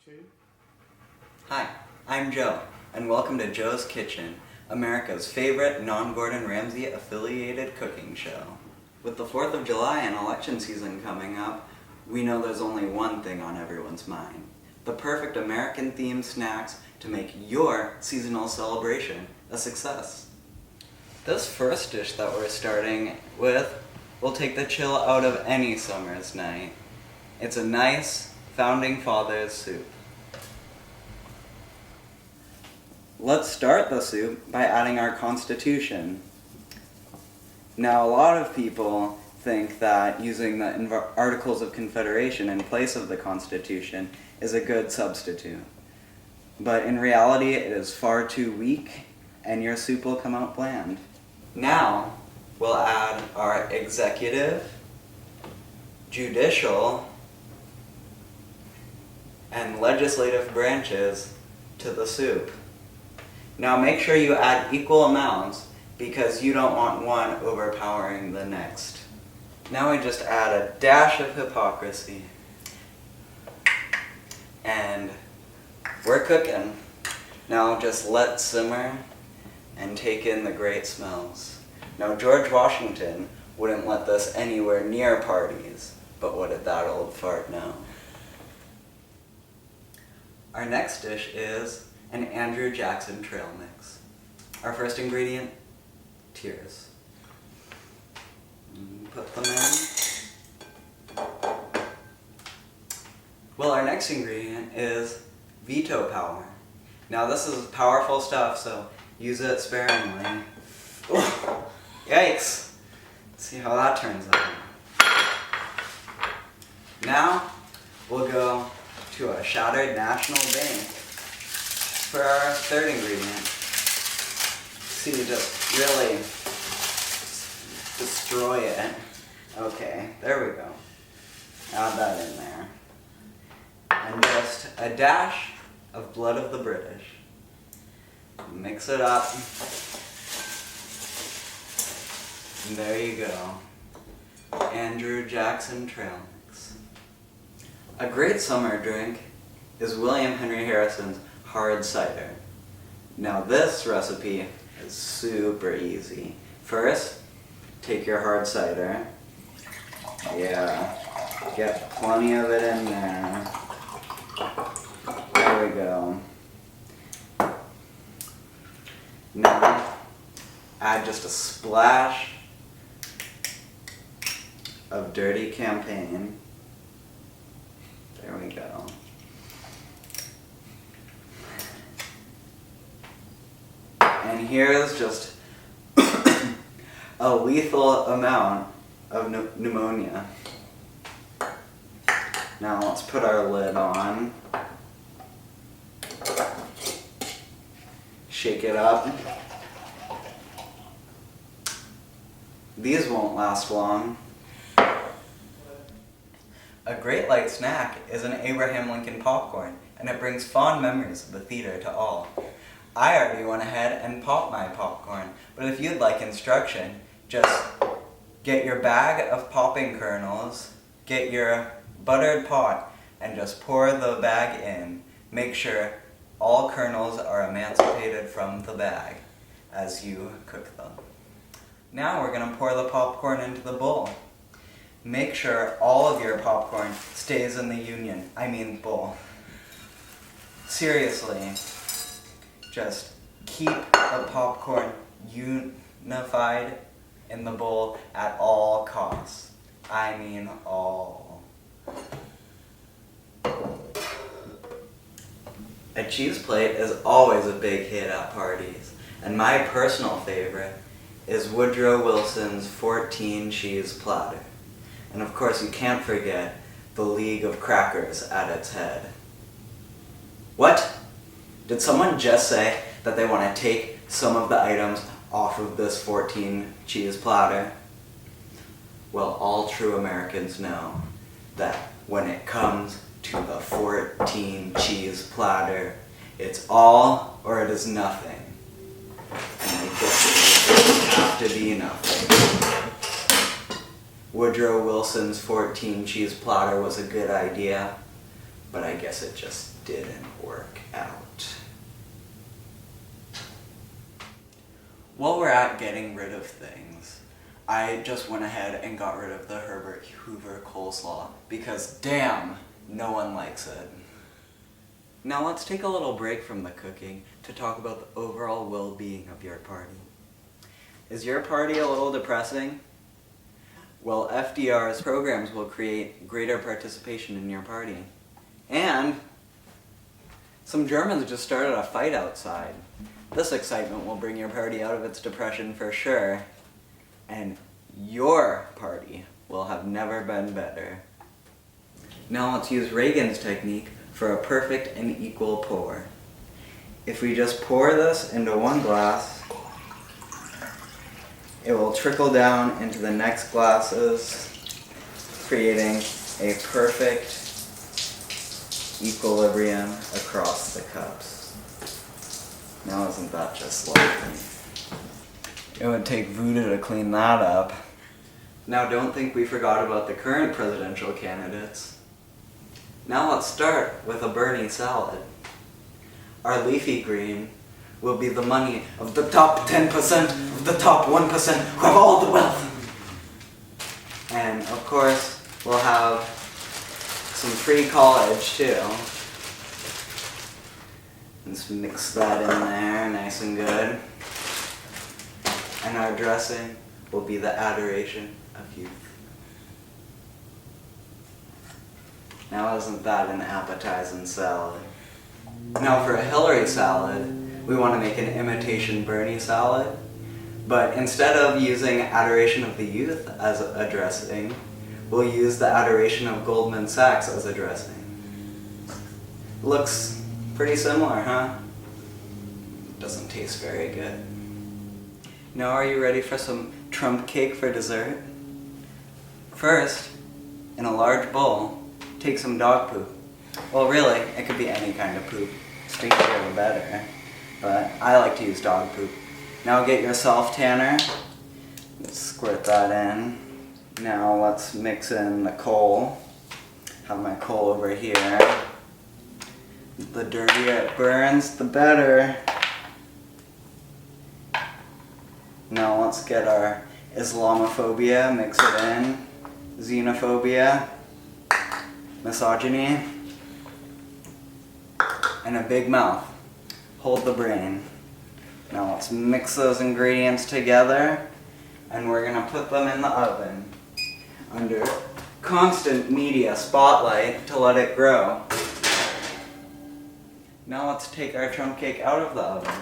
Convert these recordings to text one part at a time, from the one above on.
two. Hi, I'm Joe, and welcome to Joe's Kitchen, America's favorite non-Gordon Ramsay affiliated cooking show. With the 4th of July and election season coming up, we know there's only one thing on everyone's mind: the perfect American-themed snacks to make your seasonal celebration a success. This first dish that we're starting with will take the chill out of any summer's night. It's a nice Founding Fathers soup. Let's start the soup by adding our Constitution. Now, a lot of people think that using the Articles of Confederation in place of the Constitution is a good substitute. But in reality, it is far too weak, and your soup will come out bland. Now, we'll add our executive, judicial, and legislative branches to the soup. Now make sure you add equal amounts because you don't want one overpowering the next. Now we just add a dash of hypocrisy. And we're cooking. Now just let simmer and take in the great smells. Now George Washington wouldn't let this anywhere near parties, but what did that old fart know? Our next dish is an Andrew Jackson trail mix. Our first ingredient, tears. Put them in. Well, our next ingredient is veto power. Now this is powerful stuff, so use it sparingly. Ooh, yikes! Let's see how that turns out. Now, we'll go to a Shattered National Bank for our third ingredient. See, just really destroy it. Okay, there we go. Add that in there. And just a dash of Blood of the British. Mix it up. And there you go. Andrew Jackson trail mix. A great summer drink is William Henry Harrison's hard cider. Now this recipe is super easy. First, take your hard cider. Yeah, get plenty of it in there. There we go. Now, add just a splash of Dirty Campaign. There we go. And here's just a lethal amount of pneumonia. Now let's put our lid on. Shake it up. These won't last long. A great light snack is an Abraham Lincoln popcorn, and it brings fond memories of the theater to all. I already went ahead and popped my popcorn, but if you'd like instruction, just get your bag of popping kernels, get your buttered pot, and just pour the bag in. Make sure all kernels are emancipated from the bag as you cook them. Now we're going to pour the popcorn into the bowl. Make sure all of your popcorn stays in the bowl. Seriously, just keep the popcorn unified in the bowl at all costs. I mean all. A cheese plate is always a big hit at parties, and my personal favorite is Woodrow Wilson's 14 cheese platter. And of course, you can't forget the League of Crackers at its head. What? Did someone just say that they want to take some of the items off of this 14 cheese platter? Well, all true Americans know that when it comes to the 14 cheese platter, it's all or it is nothing. And I guess it doesn't have to be nothing. Woodrow Wilson's 14 cheese platter was a good idea, but I guess it just didn't work out. While we're at getting rid of things, I just went ahead and got rid of the Herbert Hoover coleslaw because damn, no one likes it. Now let's take a little break from the cooking to talk about the overall well-being of your party. Is your party a little depressing? Well, FDR's programs will create greater participation in your party. And some Germans just started a fight outside. This excitement will bring your party out of its depression for sure. And your party will have never been better. Now let's use Reagan's technique for a perfect and equal pour. If we just pour this into one glass, it will trickle down into the next glasses, creating a perfect equilibrium across the cups. Now isn't that just lovely? It would take voodoo to clean that up. Now don't think we forgot about the current presidential candidates. Now let's start with a Bernie salad. Our leafy green will be the money of the top 10% of the top 1% who have all the wealth. And of course, we'll have some free college too. Let's mix that in there nice and good. And our dressing will be the adoration of youth. Now isn't that an appetizing salad? Now for a Hillary salad, we want to make an imitation Bernie salad, but instead of using Adoration of the Youth as a dressing, we'll use the Adoration of Goldman Sachs as a dressing. Looks pretty similar, huh? Doesn't taste very good. Now are you ready for some Trump cake for dessert? First, in a large bowl, take some dog poop. Well really, it could be any kind of poop. Stinkier the better. But I like to use dog poop. Now get your self-tanner. Squirt that in. Now let's mix in the coal. Have my coal over here. The dirtier it burns, the better. Now let's get our Islamophobia, mix it in. Xenophobia. Misogyny. And a big mouth. Hold the brain. Now let's mix those ingredients together and we're gonna put them in the oven under constant media spotlight to let it grow. Now let's take our Trump cake out of the oven.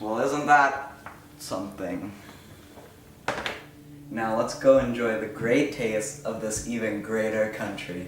Well, isn't that something? Now let's go enjoy the great taste of this even greater country.